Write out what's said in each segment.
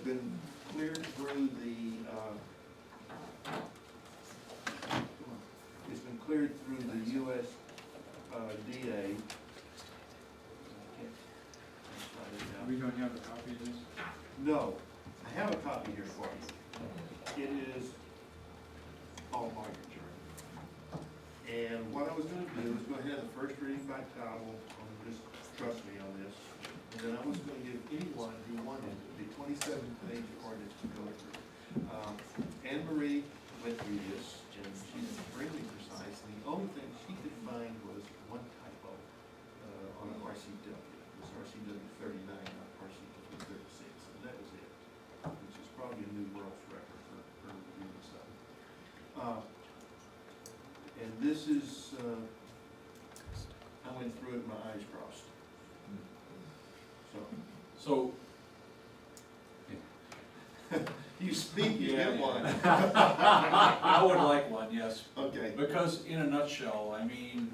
been cleared through it's been cleared through the USDA. We don't have a copy of this? No, I have a copy here for you. It is all market journal. And what I was gonna do is go ahead, the first reading by title, just trust me on this. And then I was gonna give anyone who wanted the 27-page ordinance to go through. Anne Marie went through this, and she's extremely precise, and the only thing she could find was one typo on an RCW. It was RCW 39, not RCW 36, and that was it, which is probably a new world's record for reviewing stuff. And this is, I went through it, my eyes crossed. So, you speak, you get one. I would like one, yes. Okay. Because in a nutshell, I mean,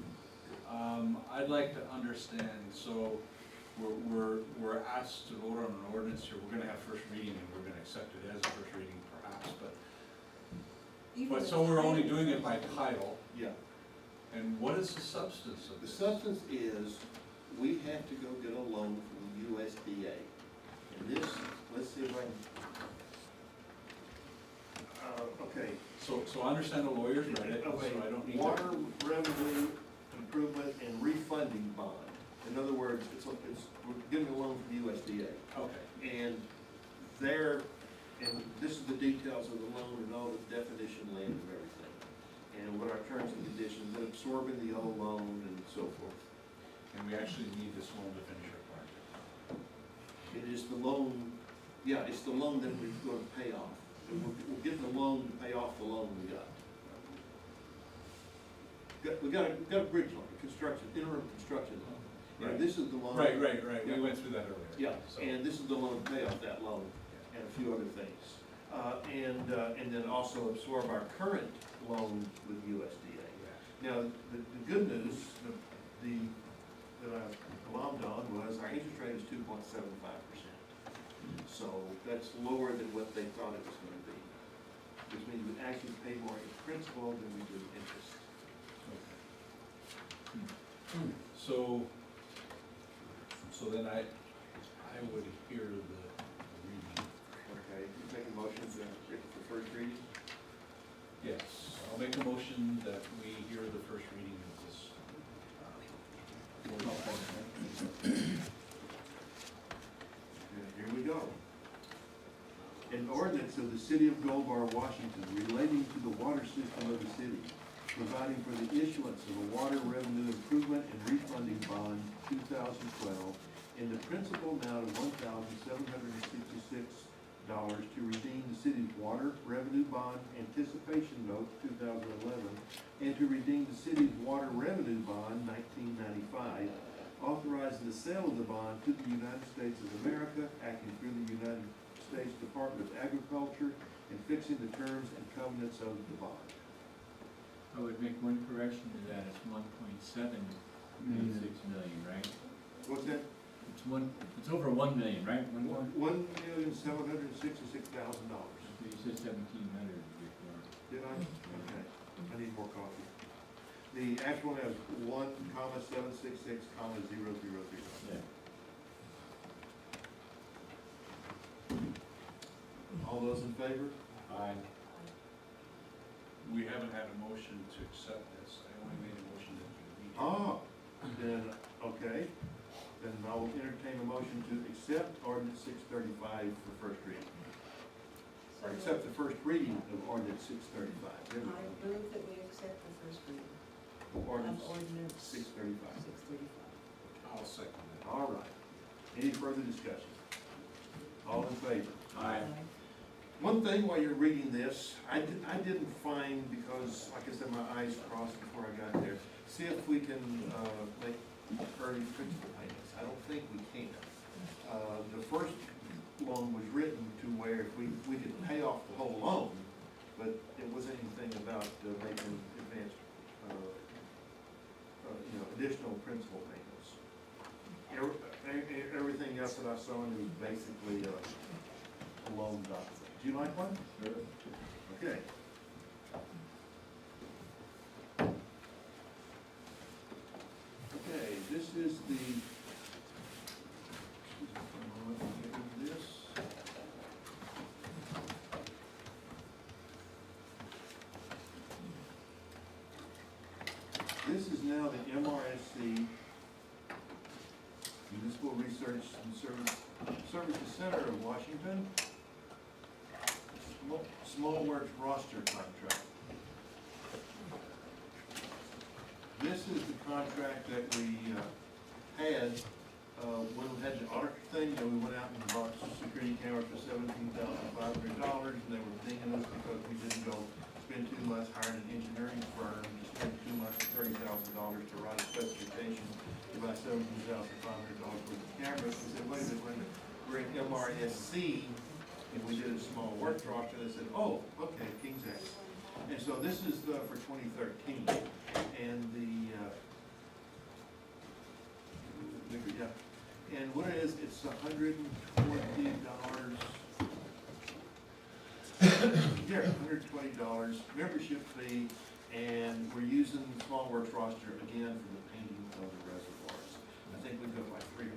I'd like to understand, so we're asked to vote on an ordinance here, we're gonna have first reading and we're gonna accept it as a first reading perhaps, but so we're only doing it by title, Yeah. and what is the substance of The this? substance is, we have to go get a loan from the USDA. And this, let's see if I can, okay. So I understand the lawyers read it, so Okay, I don't need to. Water revenue improvement and refunding bond. In other words, we're getting a loan from the USDA. Okay, And this is the details of the loan and all the definition land of everything. And what our terms and conditions, and absorbing the old loan and so forth. and we actually need this loan to finish our project. It is the loan, yeah, it's the loan that we're going to pay off. And we're getting the loan to pay off the loan we got. We got a bridge loan, interim construction loan. Right. And this is the loan. Right, we Yeah. went through that earlier. Yeah, So- and this is the loan to pay off that loan and a few other things. And then also absorb our current loan with USDA. Now, the good news, that I glommed on was our interest rate is 2.75%. So that's lower than what they thought it was gonna be, which means we actually pay more in principal than we do interest. So then I would hear the reading. Okay, you make a motion for first reading? Yes, I'll make a motion that we hear the first reading of this. Here we go. An ordinance of the City of Gold Bar, Washington, relating to the water system of the city, providing for the issuance of a water revenue improvement and refunding bond 2012 in the principal amount of $1,766 to redeem the city's water revenue bond anticipation note 2011 and to redeem the city's water revenue bond 1995, authorizing the sale of the bond to the United States of America, acting through the United States Department of Agriculture, and fixing the terms and covenants of the bond. I would make one correction to that, it's 1.786 million, right? What's that? It's over 1 million, right? $1,766,000. You said 1,700 before. Did I? Okay, I need more coffee. The actual one has 1,766,000. Yeah. All those in favor? Aye. We haven't had a motion to accept this, I only made a motion that we read. Then, okay, then I will entertain a motion to accept ordinance 635 for first reading. Or accept the first reading of ordinance 635. There we I go. move that we accept the first reading of Ordinance ordinance 635. 635. I'll second that. All right. Any further discussion? All in favor? Aye. One thing while you're reading this, I didn't find, because like I said, my eyes crossed before I got there, see if we can make early principal payments. I don't think we can. The first loan was written to where we could pay off the whole loan, but it wasn't anything about making advanced, additional principal payments. Everything else that I saw in it was basically loan document. Do you like one? Sure. Okay. Okay, this is the, this. This is now the MRSC, Municipal Research and Services Center of Washington, Small Works roster contract. This is the contract that we had when we had the audit thing, and we went out and bought security cameras for $17,500, and they were dinging us because we didn't go spend too much hiring an engineering firm to spend too much, $30,000 to write a specification to buy $17,500 worth of cameras. We said, wait a minute, we're in MRSC, and we did a small work roster, and they said, oh, okay, King's X. And so this is for 2013, and and what it is, it's $120, yeah, $120 membership fee, and we're using Small Works roster again for the painting of the reservoirs. I think we've got like $300,000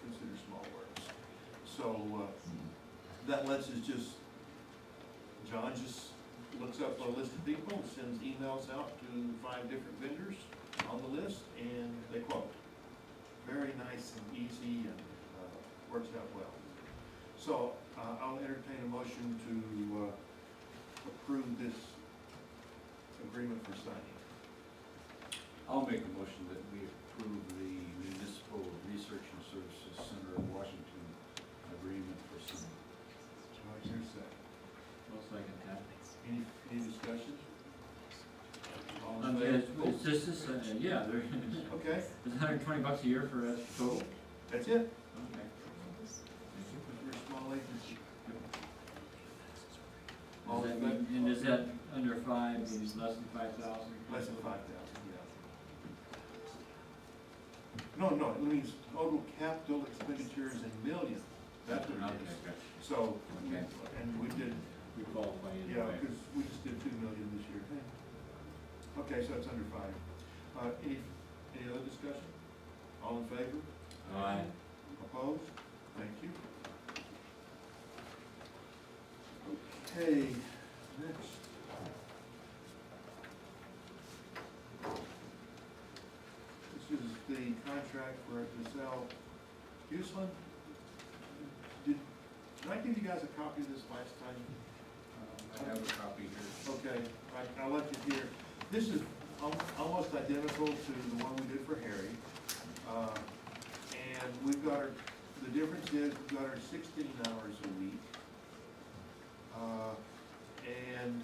consider Small Works. So that lets us just, John just looks up a list of people, sends emails out to 5 different vendors on the list, and they quote. Very nice and easy, and works out well. So I'll entertain a motion to approve this agreement for signing. I'll make a motion that we approve the Municipal Research and Services Center of Washington agreement for signing. Do I hear a second? Most like that. Any discussion? All in favor? It's just this, yeah, there, Okay, it's $120 a year for us total. that's it. Okay. We're a small agency. Does All that in mean, favor? and is that under 5, means less than 5,000? Less than 5,000, yeah. No, it means total capital expenditures in millions. That's what it is. Okay, So, Okay. and we did, we qualify yeah, anyway. because we just did 2 million this year. Okay, so it's under 5. Any other discussion? All in favor? Aye. Opposed? Thank you. Okay, next. This is the contract for DeSalle Huesman. Did I give you guys a copy of this last time? I have a copy here. Okay, I left it here. This is almost identical to the one we did for Harry. And we've got our, the difference is we've got our 16 hours a week. And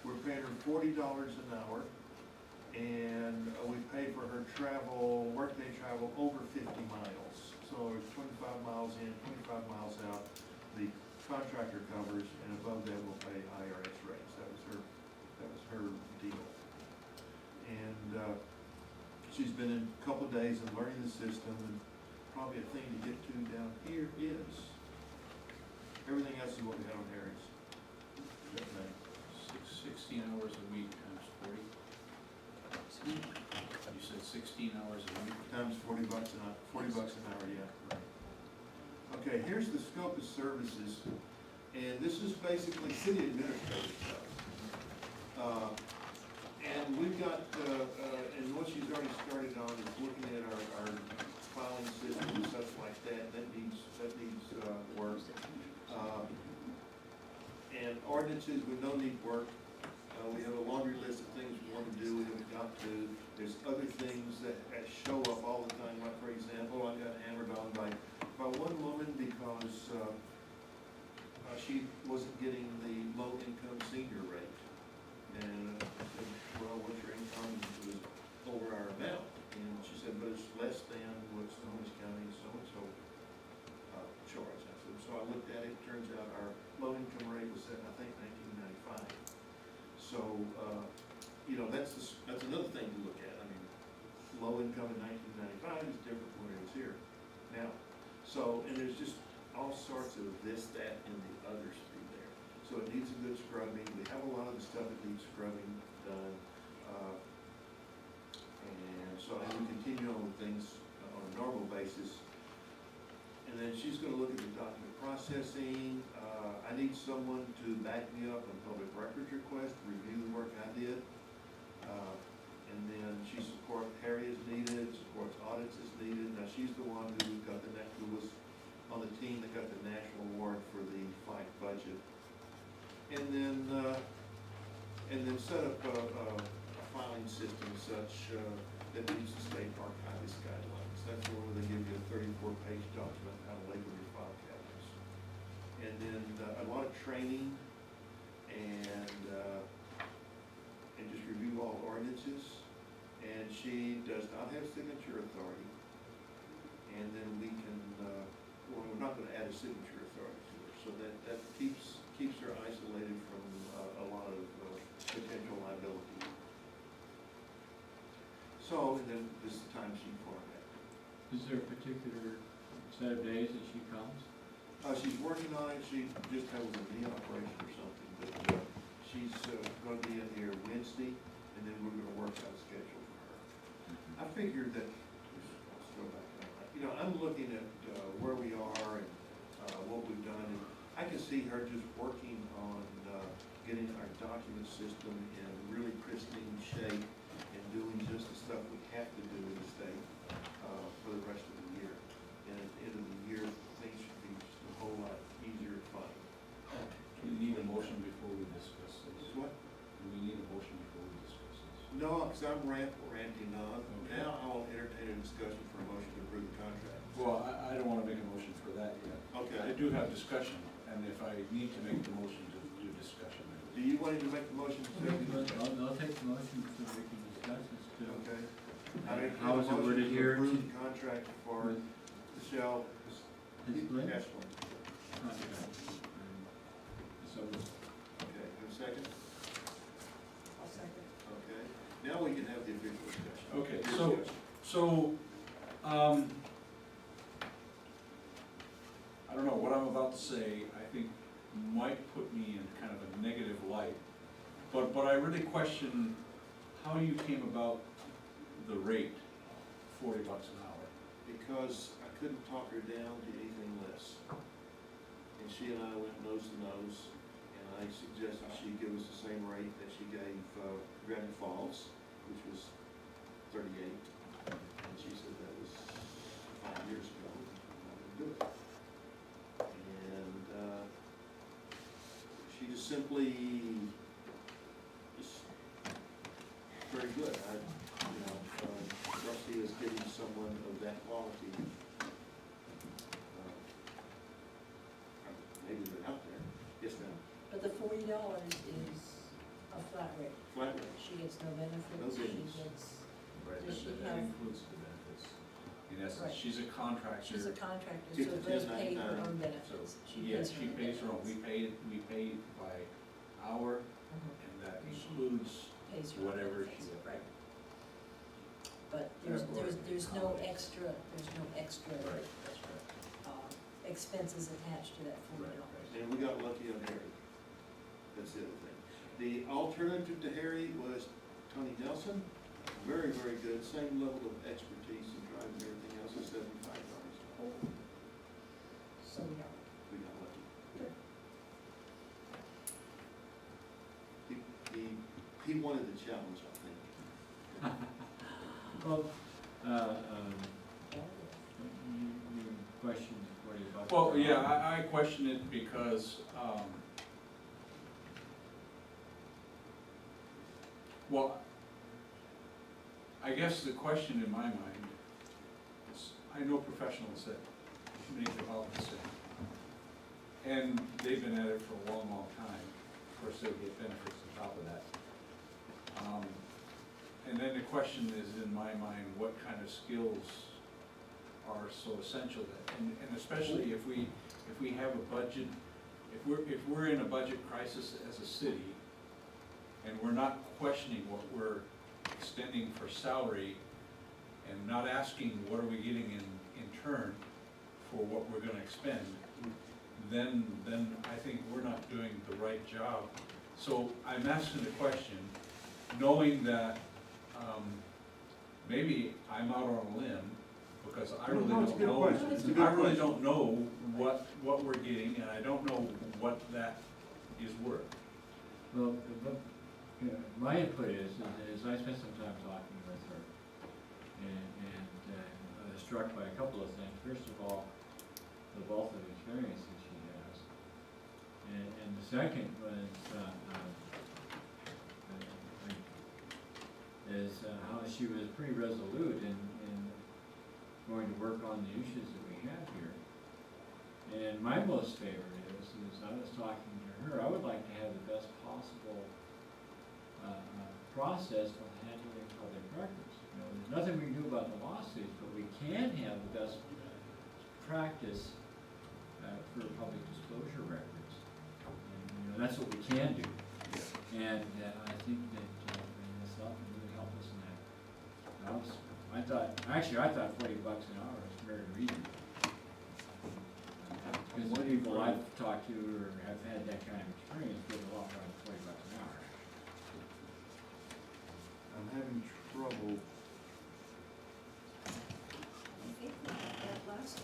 we're paying her $40 an hour. And we pay for her travel, workday travel over 50 miles. So it's 25 miles in, 25 miles out. The contractor covers, and above that we'll pay IRS rates. That was her deal. And she's been in a couple of days and learning the system, and probably a thing to get to down here is everything else is what we have on Harry's. That thing. 16 hours a week times 40. You said 16 hours a week. Times $40 an hour, $40 an hour, yeah. Right. Okay, here's the scope of services, and this is basically city administrative stuff. And we've got, and what she's already started on is looking at our filing system and such like that. That needs work. And ordinances, we know need work. We have a laundry list of things we want to do, we haven't got to. There's other things that show up all the time, like for example, I got hammered on by one woman because she wasn't getting the low-income senior rate. And I said, well, what's your income? And it was over our amount. And she said, but it's less than what Snohomish County so-and-so charged. I said, so I looked at it, turns out our low-income rate was set, I think, 1995. So, you know, that's another thing to look at. I mean, low income in 1995 is different from what it is here now. So, and there's just all sorts of this, that, and the others through there. So it needs a good scrubbing. We have a lot of the stuff that needs scrubbing done. And so I will continue on with things on a normal basis. And then she's gonna look at the document processing. I need someone to back me up on public records request, review the work I did. And then she supports Harry as needed, supports audits as needed. Now, she's the one who was on the team that got the national award for the fight budget. And then set up a filing system such that meets the state archivist guidelines. That's where they give you a 34-page document how to label your file cabinets. And then a lot of training and just review all ordinances. And she does not have signature authority. And then we can, well, we're not gonna add a signature authority to her, so that keeps her isolated from a lot of potential liability. So, and then this is the timesheet format. Is there a particular set of days that she comes? She's working on it. She just had a knee operation or something, but she's gonna be in here Wednesday, and then we're gonna work out a schedule for her. I figured that, let's go back, you know, I'm looking at where we are and what we've done, and I can see her just working on getting our document system in really pristine shape and doing just the stuff we have to do in the state for the rest of the year. And at the end of the year, things should be just a whole lot easier to find. Do we need a motion before we discuss this? What? Do we need a motion before we discuss this? No, because I'm ranting on. Okay. Now I'll entertain a discussion for a motion to approve the contract. Well, I don't wanna make a motion for that yet. Okay. I do have discussion, and if I need to make the motion to do discussion, I Do you want him to make the motion to second discussion? I'll take the motion so we can discuss this too. Okay. How is it worded here? Approve the contract for Michelle Display? Ashland. Contract. So, Okay, have a second? I'll second. Okay. Now we can have the official discussion. Okay, Discussion. so, I don't know, what I'm about to say, I think might put me in kind of a negative light. But I really question how you came about the rate, $40 an hour. Because I couldn't talk her down to anything less. And she and I went nose to nose, and I suggested she give us the same rate that she gave Granite Falls, which was 38. And she said that was 5 years ago, I would do it. And she just simply, just very good. Rusty is getting someone of that quality. Maybe they're out there. Yes, ma'am. But the $40 is a flat rate. Flat rate. She gets no benefits. No She benefits. gets, Right, Does she that have- includes the benefits. In essence, Right. she's a contractor. she's a contractor, She's so a does pay her 1099. own So, benefits. yes, she pays her own, benefits. we pay by hour, Mhm. and that And she includes Pays her own whatever benefits, she gets. right. But there's no Right. extra, Right, that's right. expenses attached to that $40. Right. And we got lucky on Harry. That's the other thing. The alternative to Harry was Tony Nelson. Very, very good. Same level of expertise in driving everything else is $75 a whole. So we are. We got lucky. He wanted the challenge, I think. well, Yeah. you question $40. Well, yeah, I question it because, well, I guess the question in my mind is, I know professionals that make about the same. And they've been at it for a long, long time. Of course, they get benefits on top of that. And then the question is, in my mind, what kind of skills are so essential that, and especially if we have a budget, if we're in a budget crisis as a city, and we're not questioning what we're extending for salary, and not asking what are we getting in turn for what we're gonna expend, then I think we're not doing the right job. So I'm asking the question, knowing that, maybe I'm out on a limb, because I really No, it's a don't good know. question. It's a good I really question. don't know what we're getting, and I don't know what that is worth. Well, my input is I spent some time talking with her, and I was struck by a couple of things. First of all, the wealth of experience that she has, and the second was, how she was pretty resolute in going to work on the issues that we have here. And my most favorite is I was talking to her, I would like to have the best possible process for handling public records. You know, there's nothing we can do about the lawsuits, but we can have the best practice for public disclosure records. And, you know, that's what we can do. And I think that this help can really help us in that. I thought $40 an hour was very reasonable. Because the people I've talked to or have had that kind of experience get a lot more than $40 an hour. I'm having trouble. I think we got that last,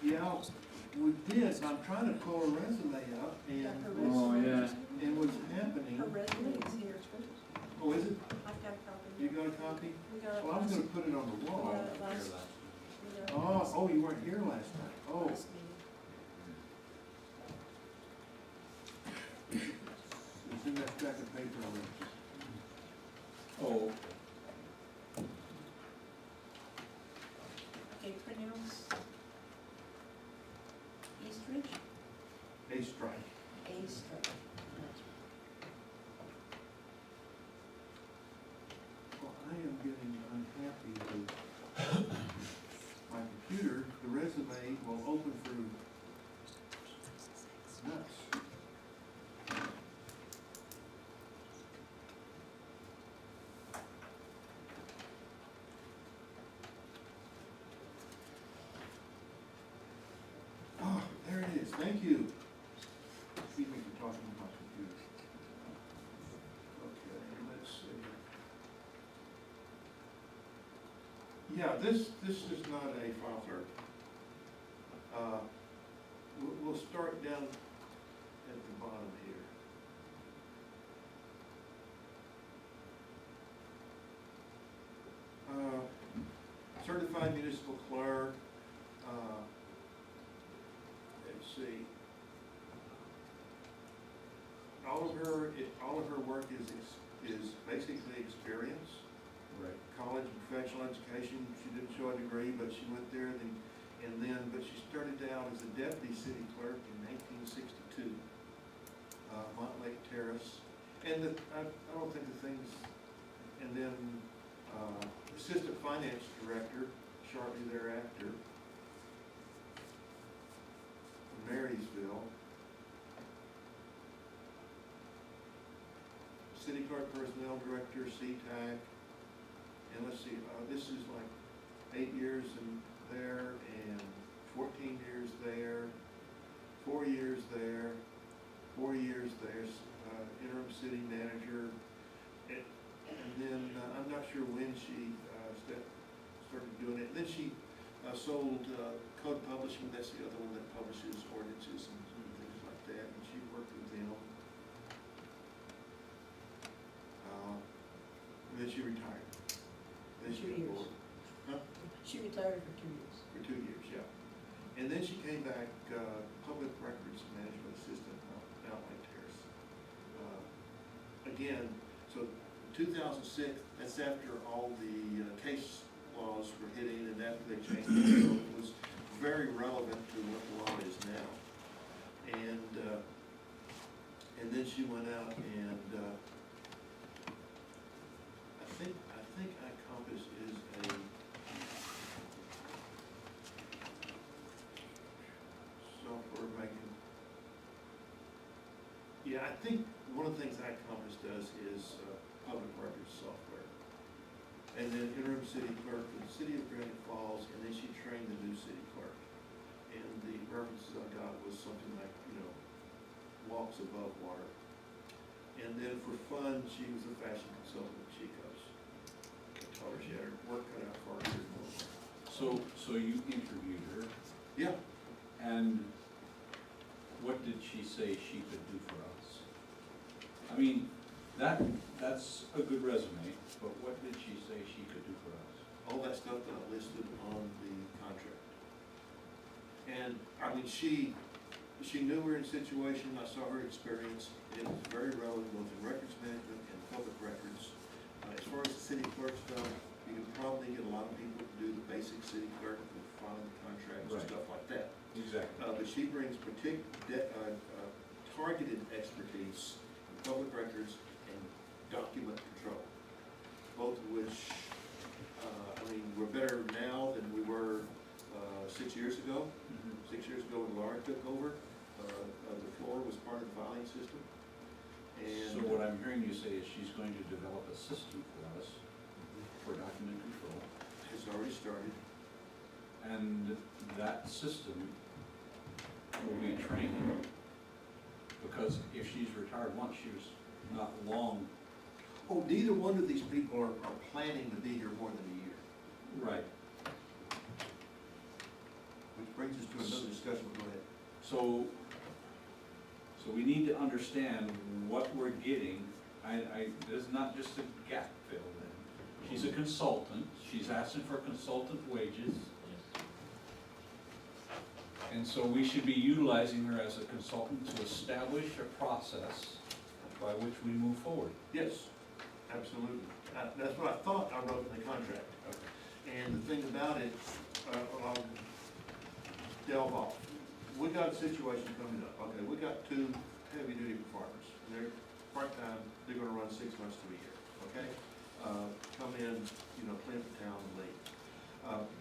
Yeah, we did, and I'm trying to pull a resume up, got and, her Oh, resume. yeah. and what's happening, Her resume is here too. oh, is it? I've got a copy. You got a copy? We got it Well, I was last, gonna put it on the we wall. got it last, we got it Oh, last, oh, you weren't here last night. Oh, last meeting. it's in that stack of paper over there. Oh, Okay, pronounce Eastridge, A strike. A-strike. Well, I am getting unhappy with my computer. The resume will open through nuts. Oh, there it is. Thank you. Excuse me for talking to my computer. Okay, let's see. Yeah, this is not a file clerk. We'll start down at the bottom here. Certified municipal clerk, let's see. All of her work is basically experience. right. College and professional education, she didn't show a degree, but she went there, but she started out as a deputy city clerk in 1962, Montlake Terrace. And I don't think the things, and then, assistant finance director shortly thereafter, in Marysville. City clerk personnel director, CTAC. And let's see, this is like 8 years in there and 14 years there, 4 years there, 4 years there, interim city manager. And then, I'm not sure when she started doing it. Then she sold Code Publishing, that's the other one that publishes ordinances and things like that, and she worked with them. And then she retired. Then she 2 got years. bored. Huh? She retired for 2 years. For 2 years, yeah. And then she came back, public records management assistant out Lake Terrace. Again, so 2006, that's after all the case laws were hitting and after they changed it, so it was very relevant to what the law is now. And then she went out and, I think iCompass is a software making. Yeah, I think one of the things iCompass does is public records software. And then interim city clerk for the city of Granite Falls, and then she trained the new city clerk. something like, walks above water. And then for fun, she was a fashion consultant at Chico's. I told her she had her work cut out for her. So you interviewed her, Yeah, and what did she say she could do for us? I mean, that's a good resume, but what did she say she could do for us? all that stuff that I listed on the contract. And, I mean, she knew we were in a situation, I saw her experience, it was very relevant both in records management and public records. As far as the city clerks go, you can probably get a lot of people to do the basic city clerk, with filing contracts and Right. stuff like that. Exactly. But she brings targeted expertise in public records and document control, both of which, I mean, we're better now than we were 6 years ago. 6 years ago when Laura took over, the floor was part of the filing system. And So what I'm hearing you say is she's going to develop a system for us for document control, has already started. and that system will be training. Because if she's retired once, she was not long. Oh, neither one of these people are planning to be here more than a year. Right. Which brings us to another discussion, go ahead. So we need to understand what we're getting. This is not just a gap fill then. She's a consultant, she's asking for consultant wages, Yes. and so we should be utilizing her as a consultant to establish a process by which we move forward. Yes, absolutely. That's what I thought I wrote in the contract. And the thing about it, I'll delve off. We got a situation coming up, okay, we got two heavy-duty farmers. They're part-time, they're gonna run 6 months to a year, okay? Come in, clean up the town and leave.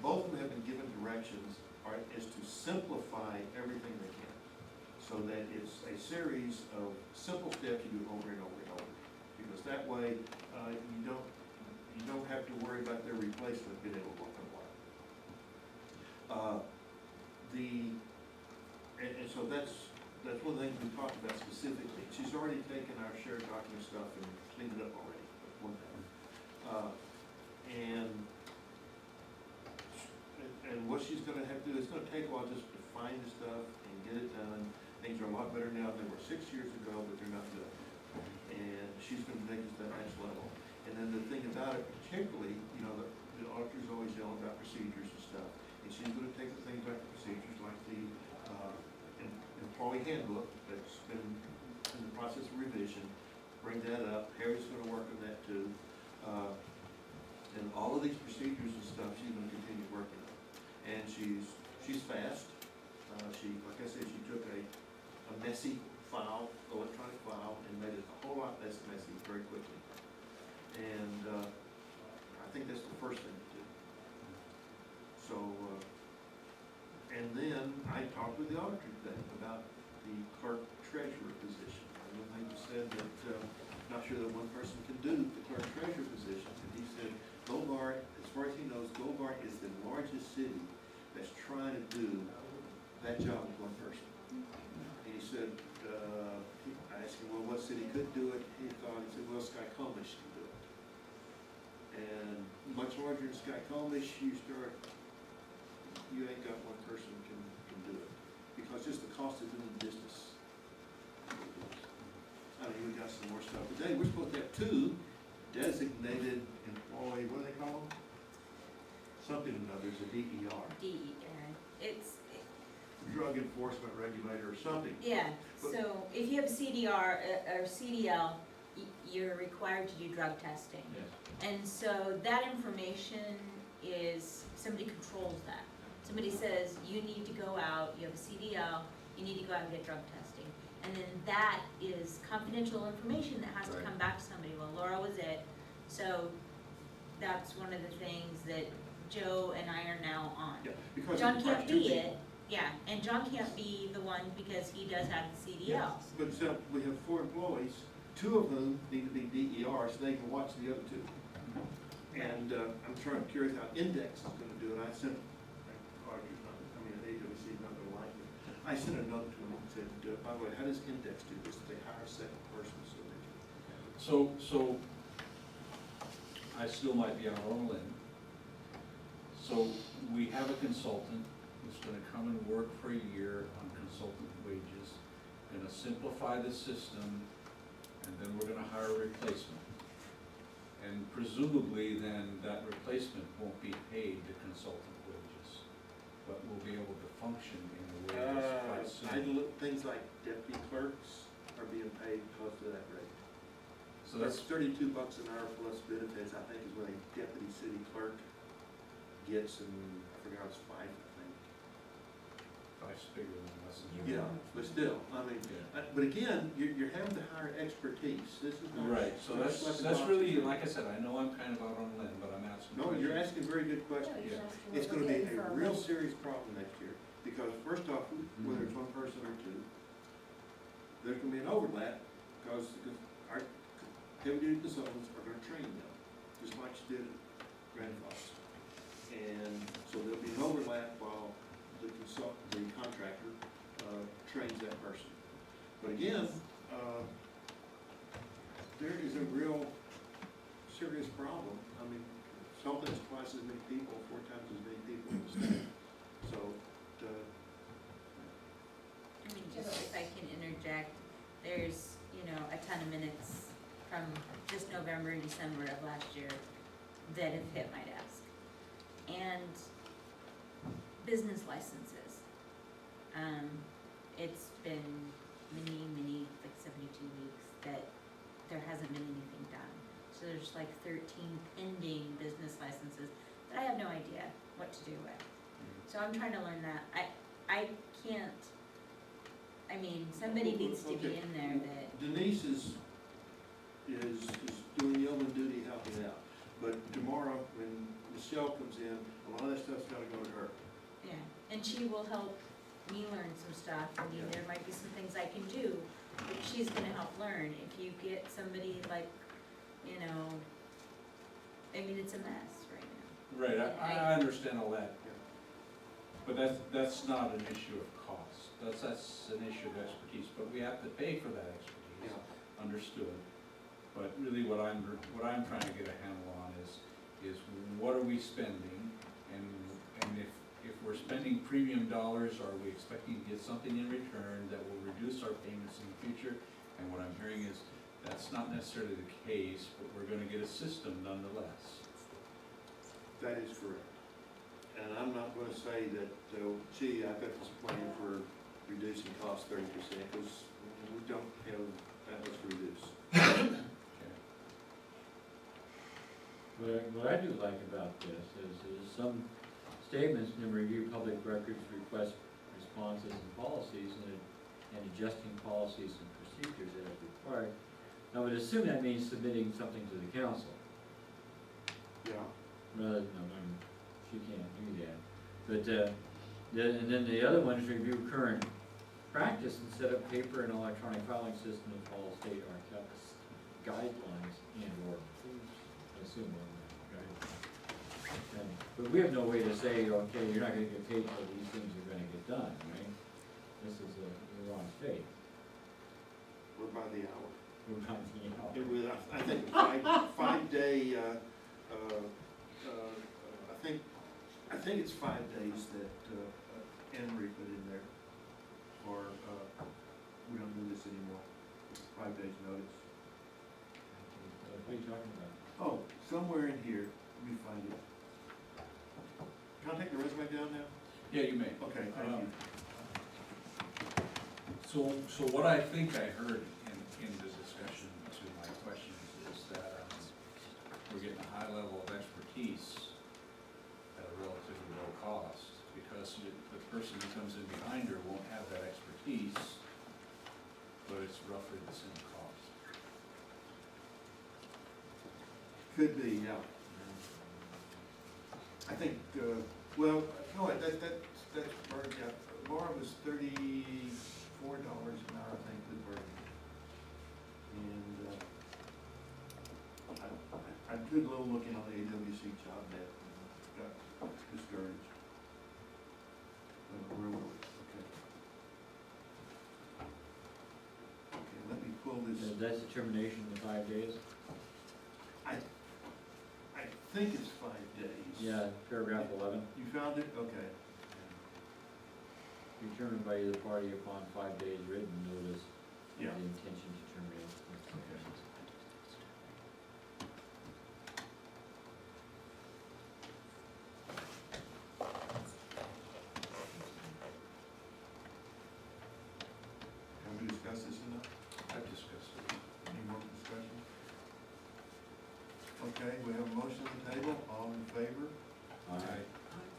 Both of them have been given directions, all right, is to simplify everything they can. So that it's a series of simple steps you do over and over and over. Because that way, you don't have to worry about their replacement being able to work on water. And so that's one of the things we talked about specifically. She's already taken our shared document stuff and cleaned it up already, that's one thing. And what she's gonna have to do, it's gonna take a while just to find the stuff and get it done. Things are a lot better now than they were 6 years ago, but they're not good. And she's gonna take us to that next level. And then the thing about it, particularly, the auditor's always yelling about procedures and stuff. And she's gonna take the things like the procedures, like the employee handbook that's been in the process of revision, bring that up. Harry's gonna work on that too. And all of these procedures and stuff, she's gonna continue working on. And she's fast. Like I said, she took a messy file, electronic file, and made it a whole lot less messy very quickly. And I think that's the first thing to do. So, and then I talked with the auditor today about the clerk treasurer position. I know he said that, not sure that one person can do the clerk treasurer position. And he said, Goldbar, as far as he knows, Goldbar is the largest city that's trying to do that job with one person. And he said, I asked him, well, what city could do it? He said, well, Skykomish can do it. And much larger than Skykomish, you ain't got one person can do it. Because just the cost of doing business. I mean, we got some more stuff. Today, we're supposed to have 2 designated employee, what do they call them? Something or another, it's a DER. It's, Drug Enforcement Regulator or something. yeah, so if you have CDR or CDL, you're required to do drug testing. Yes. And so that information is, somebody controls that. Somebody says, you need to go out, you have a CDL, you need to go out and get drug testing. And then that is confidential information that has to come back to somebody. Well, Laura was it. So that's one of the things that Joe and I are now on. Yeah, because John it can't requires 2 be people. it, yeah, and John can't be the one because he does have the CDL. But so we have 4 employees, 2 of whom need to be DER, so they can watch the other 2. And I'm curious how Index is gonna do it. I sent, AWC is not gonna like it. I sent a note to him, said, by the way, how does Index do this? They hire a second person, so they So, I still might be out on a limb. So, we have a consultant who's gonna come and work for a year on consultant wages, gonna simplify the system, and then we're gonna hire a replacement. And presumably then, that replacement won't be paid the consultant wages, but will be able to function in a way that's quite similar. things like deputy clerks are being paid close to that rate. So that's, $32 an hour plus benefits, I think, is what a deputy city clerk gets, and I forgot it's 5, I think. life's bigger than less than. Yeah, but still, I mean, Yeah. but again, you're having to hire expertise, this is not. Right, so not that's slapping really, boxes. like I said, I know I'm kind of out on a limb, but I'm asking. No, you're questions. asking very good questions. No, you're Yeah. asking It's what gonna we're be getting a for our real money. serious problem next year, because first off, whether it's one person or two, there's gonna be an overlap, because our heavy-duty consultants are gonna train them, just like you did at Grand Fox. And so there'll be an overlap while the contractor, trains that person. But again, there is a real serious problem. I mean, Salton's twice as many people, 4 times as many people in the state. So, I mean, just if I can interject, there's, a ton of minutes from just November and December of last year that have hit my desk. And business licenses. It's been many, like 72 weeks that there hasn't been anything done. So there's like 13 pending business licenses that I have no idea what to do with. So I'm trying to learn that. I can't, somebody needs to be Okay. in there that, Denise is doing yeoman duty helping out. But tomorrow, when Michelle comes in, a lot of that stuff's gotta go to her. yeah, and she will help me learn some stuff. I mean, there might be some things I can do, but she's gonna help learn. If you get somebody like, it's a mess right now. Right, I understand all that, Yeah. but that's not an issue of cost, that's an issue of expertise, but we have to pay for that expertise, understood. But really what I'm trying to get a handle on is what are we spending, and if we're spending premium dollars, are we expecting to get something in return that will reduce our payments in the future? And what I'm hearing is, that's not necessarily the case, but we're gonna get a system nonetheless. That is correct. And I'm not gonna say that, gee, I've got this plan for reducing costs 30%, because we don't have that much to reduce. Okay. What I do like about this is some statements in review public records, request responses and policies, and adjusting policies and procedures as required. I would assume that means submitting something to the council, Yeah. rather than, she can't do that. But, and then the other one is review current practice and set up paper and electronic filing system to follow state RCAP's guidelines and or, I assume, guidelines. But we have no way to say, okay, you're not gonna get paid until these things are gonna get done, right? This is the wrong state. We're by the hour. We're not, It was, I think, a 5-day, I think it's 5 days that Henry put in there, or we don't do this anymore. 5 days notice. What are you talking about? Oh, somewhere in here, let me find it. Can I take the resume down now? Yeah, you may. Okay, thank you. So what I think I heard in the discussion to my questions is that we're getting a high level of expertise at a relatively low cost, because the person who comes in behind her won't have that expertise, but it's roughly the same cost. Could be, yeah. I think, well, no, that's, yeah, Laura was $34 an hour, I think, with Bergen. And, I did a little looking on the AWC job net, and got discouraged. Where were we? Okay. that's determination in 5 days? I think it's 5 days. Yeah, paragraph 11, You found it? Okay. determined by either party upon 5 days written notice of Yeah. the intention to terminate. Have we discussed this enough? I've discussed it. Any more discussion? Okay, we have a motion on the table. All in favor? Aye.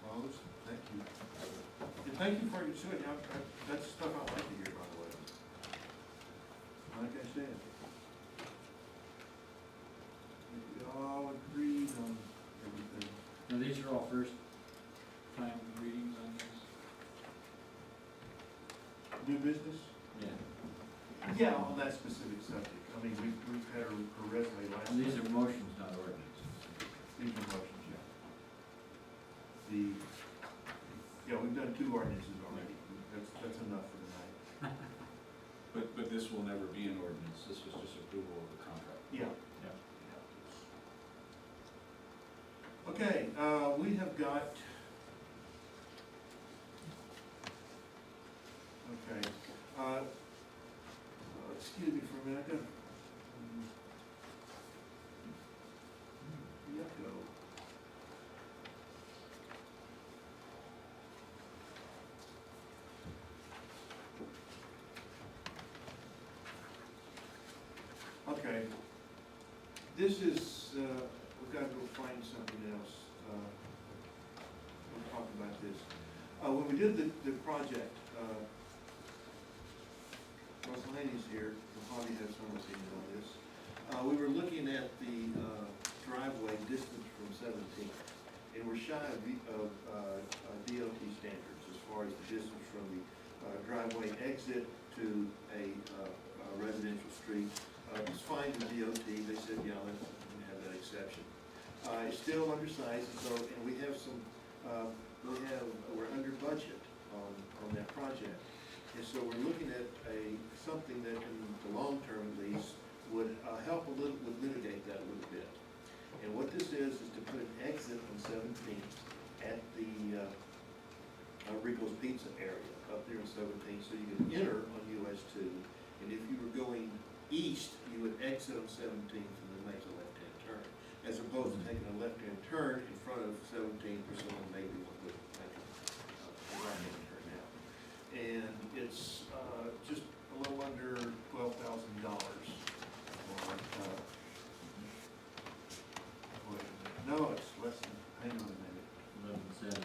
Opposed? Thank you. And thank you for your suing. That's stuff I like to hear, by the way. Like I said. We all agreed on everything. Now, these are all first time readings on this? New business? Yeah. Yeah, on that specific subject. I mean, we've had a resume last. And these are motions, not ordinances. These are motions, yeah. We've done 2 ordinances already. That's enough for tonight. But this will never be an ordinance, this was just approval of the contract. Yeah. Yeah. Okay, we have got. Okay, excuse me for a minute, I got. Yucko. Okay, this is, we've got to go find something else. We'll talk about this. When we did the project, Russell Haney's here, and Bobby has some opinion on this. We were looking at the driveway distance from 17th, and we're shy of DOT standards as far as the distance from the driveway exit to a residential street. It's fine with DOT, they said, yeah, let's have that exception. It's still undersized, so, and we have some, we're under budget on that project. And so we're looking at something that in the long term at least would help a little, would mitigate that a little bit. And what this is to put an exit on 17th at the Rico's Pizza area up there in 17th, so you can enter on US 2. And if you were going east, you would exit on 17th and then make a left-hand turn, as opposed to taking a left-hand turn in front of 17th or someone maybe would make a right-hand turn now. And it's just a little under $12,000. No, it's less than, hang on a minute. 11/7.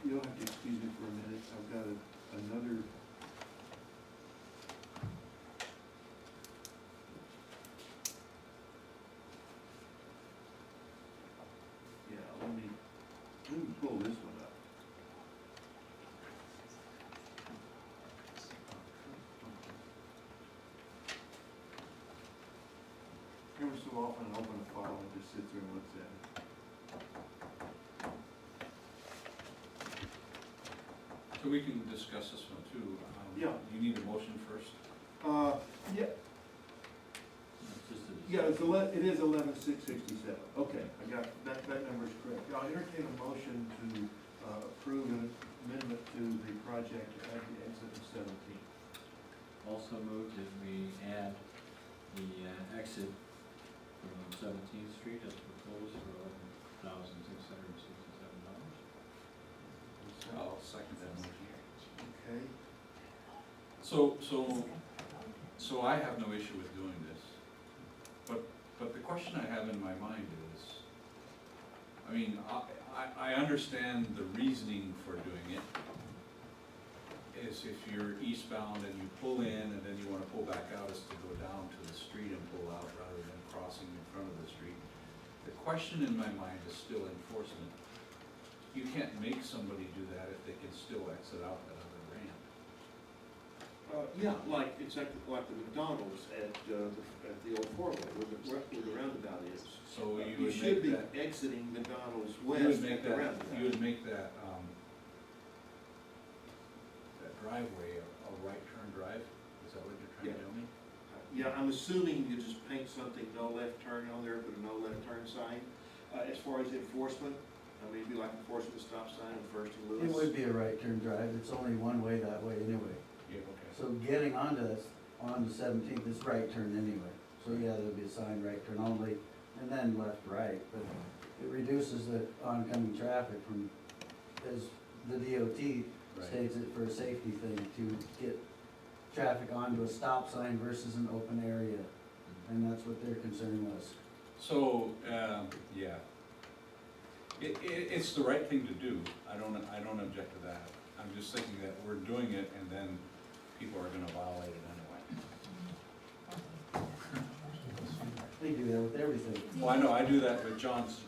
You'll have to excuse me for a minute, I've got another. Yeah, let me pull this one up. Every so often I open a file and just sits there and looks at it. So we can discuss this one too. Yeah. You need a motion first? Yeah, That's just a. yeah, it is 11,667. Okay, I got, that number's correct. I'll entertain a motion to approve an amendment to the project at the exit of 17th. Also moved that we add the exit from 17th Street as proposed for $11,667. I'll second that motion. Okay, So I have no issue with doing this, but the question I have in my mind is, I mean, I understand the reasoning for doing it, is if you're eastbound and you pull in and then you wanna pull back out, is to go down to the street and pull out rather than crossing in front of the street. The question in my mind is still enforcement. You can't make somebody do that if they can still exit out that other ramp. yeah, like, it's like the McDonald's at the old four-way, where the roundabout is. So you You would should make be that, exiting McDonald's you would west make at the that, roundabout. you would make that, that driveway a right turn drive? Is that what you're trying to tell me? Yeah, I'm assuming you just paint something, no left turn on there, put a no left turn sign. As far as enforcement, I mean, it'd be like enforcement stop sign on First and Lewis. It would be a right turn drive, it's only one way that way anyway. Yeah, okay. So getting onto 17th is right turn anyway. So yeah, there'll be a sign right turn only, and then left, right. But it reduces the oncoming traffic from, as the DOT Right. states it for a safety thing, to get traffic onto a stop sign versus an open area. And that's what their concern was. So, yeah. It's the right thing to do. I don't object to that. I'm just thinking that we're doing it and then people are gonna violate it anyway. They do that with everything. Well, I know, I do that with John's,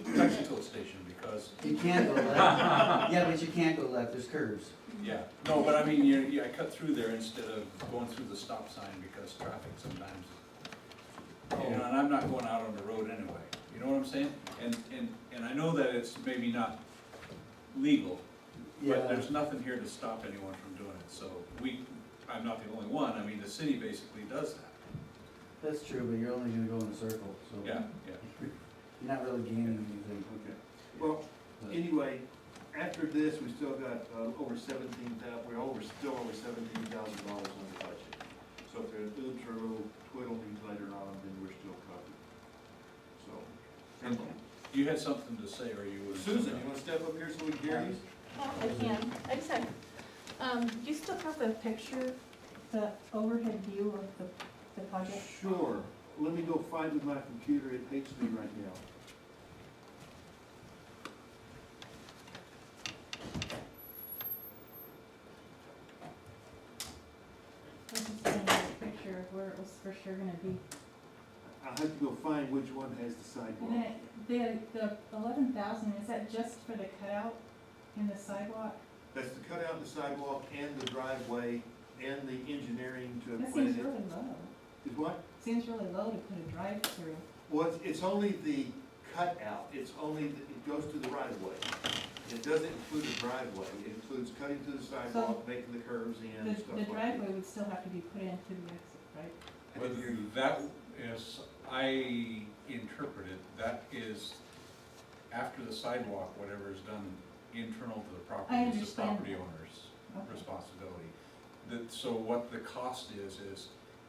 Mexico station because, You can't go left. Yeah, but you can't go left, there's curves. yeah, no, but I mean, I cut through there instead of going through the stop sign because traffic sometimes, you know, and I'm not going out on the road anyway, you know what I'm saying? And I know that it's maybe not legal, but Yeah. there's nothing here to stop anyone from doing it, so I'm not the only one, I mean, the city basically does that. That's true, but you're only gonna go in a circle, so. Yeah. You're not really gaining anything. Okay. Well, anyway, after this, we still got over we're still over $17,000 on the budget. So if there's oops or a little twiddling later on, then we're still covered. So, and You had something to say, or you would? Susan, you wanna step up here so we can hear you? Oh, I can. I just had, do you still have the picture, the overhead view of the project? Sure. Let me go find with my computer, it hates me right now. I was just sending you a picture of where it was for sure gonna be. I'll have to go find which one has the sidewalk. And then the 11,000, is that just for the cutout in the sidewalk? That's to cut out the sidewalk and the driveway and the engineering to That plan seems it. really low. Is what? Seems really low to put a drive-through. Well, it's only the cutout, it's only, it goes to the right of way. It doesn't include the driveway, it includes cutting to the sidewalk, making the curves in and stuff The like that. driveway would still have to be put into the exit, right? I didn't hear you. That is, I interpreted, that is after the sidewalk, whatever is done internal to the property I is the understand property that. owner's Okay. responsibility. So what the cost is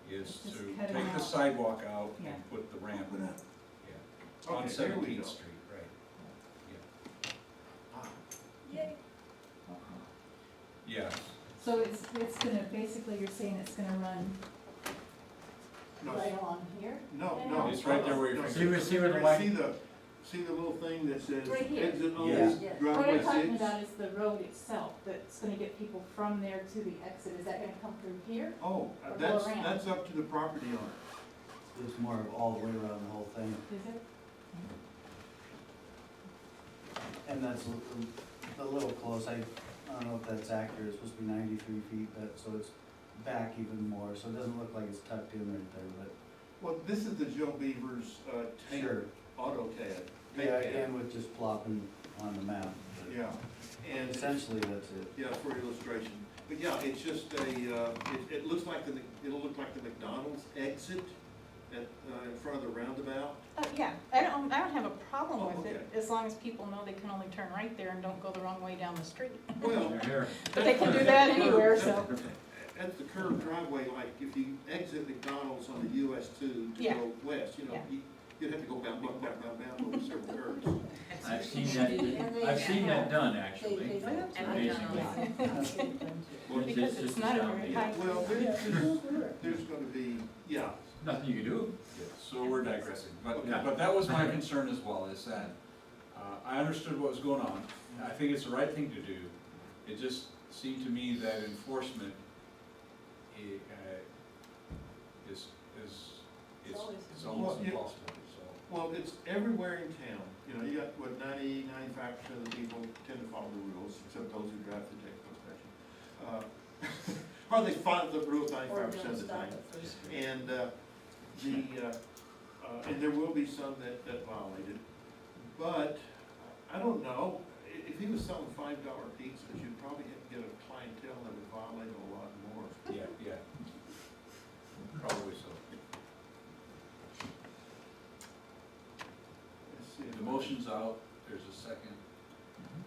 Just to cutting take the out. sidewalk out Yeah. and put the ramp, Open up. yeah, on Okay, there we 17th go. Street, right, Ah, Yay. Okay. yeah. So it's gonna, basically you're saying it's gonna run No, right along here? no. It's right there where your no, finger- See where the white- See the little thing that says Right here. exit only, Yes. Yes. What driveway I'm talking 6? about is the road itself, that's gonna get people from there to the exit, is that gonna come through here? Oh, Or go that's around. up to the property owner. It's more of all the way around the whole thing. Is it? And that's a little close, I don't know if that's accurate, it's supposed to be 93 feet, but, so it's back even more, so it doesn't look like it's tucked in right there, Well, this is the Joe Beavers, but tank sure. AutoCAD. Yeah, Paint and with just plopping on the map. pad. Yeah, and Essentially, that's it. yeah, for illustration. But yeah, it's just it looks like it'll look like the McDonald's exit at, in front of the roundabout. Yeah, I don't have a problem Oh, with it, okay. as long as people know they can only turn right there and don't go the wrong way down the street. Well, Here. But they can do that anywhere, so. That's the curved driveway, like if you exit McDonald's on the US 2 to Yeah. go west, Yeah. you'd have to go bound over several curves. I've seen that done, actually. They do. It's And amazing. McDonald's. Well, Because It's it's just not a astounding. very high. Well, there's gonna be, yeah, Nothing you can do. Yeah, so we're digressing, but, Yeah. but that was my concern as well, is that, I understood what was going on. I think it's the right thing to do. It just seemed to me that enforcement is always- almost Well, yeah. impossible, so. well, it's everywhere in town. You know, you got, what, 95% of the people tend to follow the rules, except those who drive through Texas station. Or they follow the rules Or 95% don't of the stop time. at First Street. And, and there will be some that violate it. But, I don't know, if he was was selling $5 pizzas, you'd probably get a clientele that would violate a lot more. Yeah, yeah. Probably so. Let's see. The motion's out, there's a second.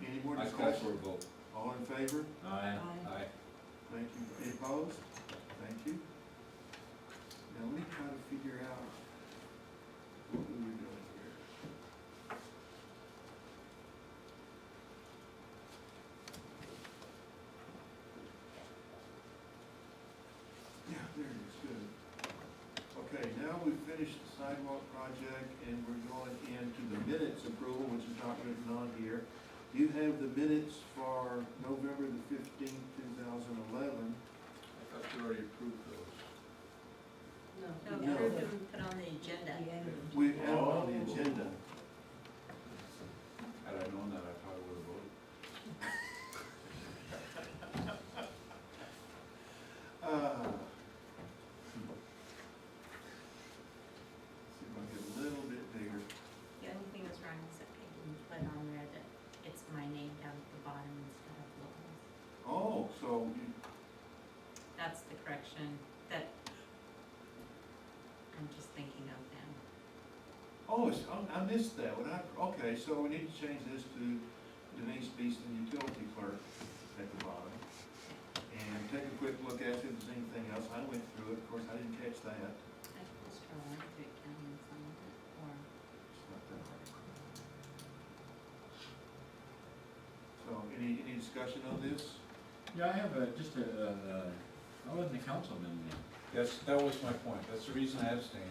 Any more I call for discussion? a vote. All in favor? Aye. Aye. Thank you. Any opposed? Thank you. Now, let me try to figure out what we were doing here. Yeah, there it is, good. Okay, now we've finished the sidewalk project and we're going into the minutes approval, which is not written on here. You have the minutes for November the 15th, 2011. I thought you already approved those. No. No, No. approved and put on the agenda. The end of it. We have it on the agenda. Had I known that, I probably would have voted. See if I can get a little bit bigger. The only thing that's wrong is that I didn't put on there that it's my name down at the bottom instead of Laura's. Oh, so you, That's the correction that I'm just thinking of now. oh, I missed that one. Okay, so we need to change this to Denise Beeson, utility clerk at the bottom. And take a quick look at it, if there's anything else. I went through it, of course, I didn't catch that. I just try to do it counting some of it, or, It's not that hard. So, any discussion on this? Yeah, I have I wasn't the councilman then. Yes, that was my point, that's the reason I abstained.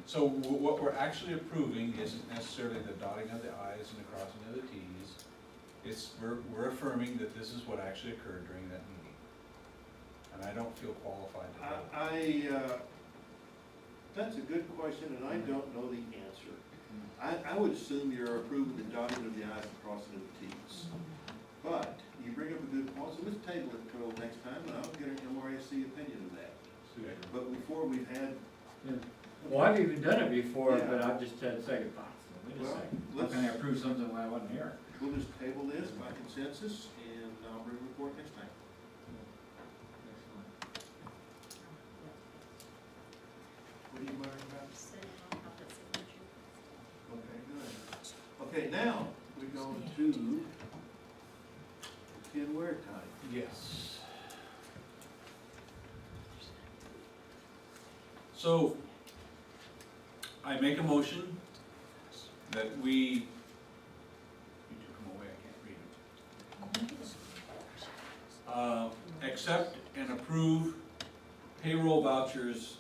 So what we're actually approving isn't necessarily the dotting of the i's and the crossing of the t's. It's, we're affirming that this is what actually occurred during that meeting. And I don't feel qualified to vote. That's a good question, and I don't know the answer. I would assume you're approving the dotting of the i's and crossing of the t's. But you bring up a good point, so let's table it till next time, and I'll get an MRSC opinion of that. But before we've had, Well, I've even done it before, Yeah. but I've just had second thoughts. Wait a Well, second, how let's- can I approve something when I wasn't here? we'll just table this by consensus, and I'll bring a report next time. What are you worried about? just sitting on top of signature. Okay, good. Okay, now, we go to Ken Ware time. Yes. So, I make a motion that we, you took them away, I can't read them. Accept and approve payroll vouchers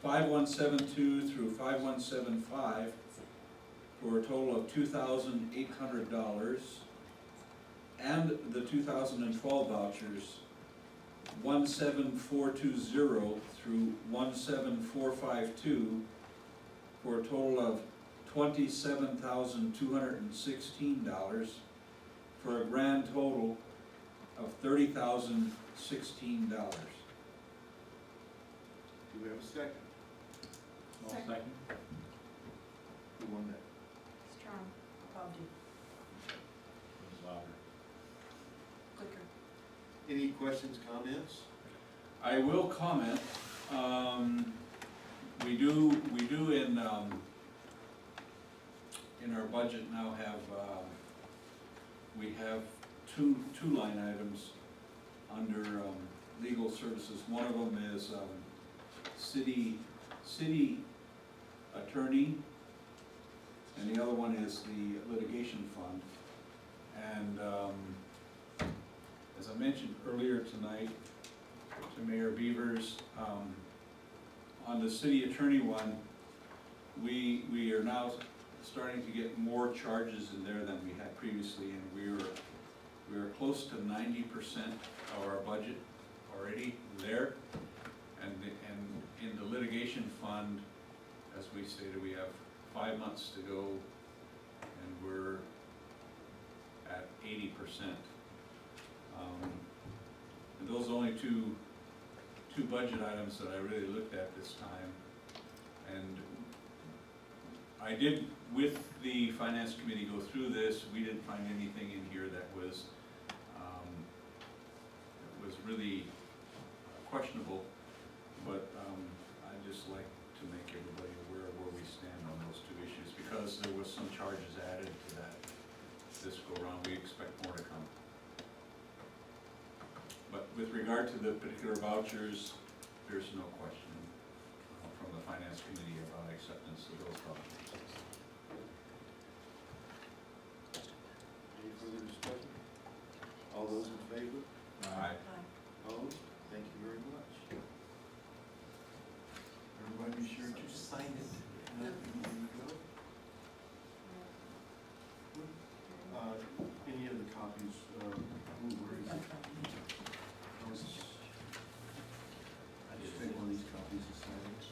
5172 through 5175 for a total of $2,800, and the 2012 vouchers 17420 through 17452 for a total of $27,216 for a grand total of $30,016. Do we have a second? I'll second. Who won that? Strong, Bob did It was louder. quicker. Any questions, comments? I will comment, we do in our budget now have, we have two line items under, legal services. One of them is, city attorney, and the other one is the litigation fund. And, as I mentioned earlier tonight to Mayor Beavers, on the city attorney one, we are now starting to get more charges in there than we had previously, and we are close to 90% of our budget already there. And in the litigation fund, as we stated, we have 5 months to go, and we're at 80%. And those are only two budget items that I really looked at this time. And I did, with the finance committee, go through this. We didn't find anything in here that was questionable, but, I'd just like to make everybody aware of where we stand on those two issues, because there was some charges added to that this go round, we expect more to come. But with regard to the particular vouchers, there's no question from the finance committee about acceptance of those vouchers. Any further discussion? All those in favor? Aye. Opposed? Thank you very much. Everybody be sure to sign it. There you go. Any of the copies, where is it? I just take one of these copies and sign it.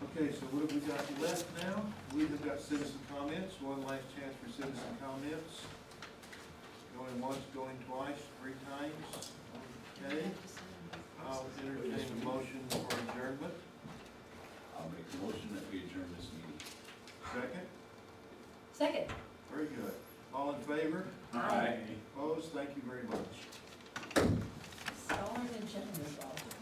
Okay, so what have we got left now? We have got citizen comments, one last chance for citizen comments. Going once, going twice, 3 times. Okay, I'll entertain a motion for adjournment. I'll make a motion that we adjourn this meeting. Second? Second. Very good. All in favor? Aye. Opposed? Thank you very much. Stars and gentlemen, Bob.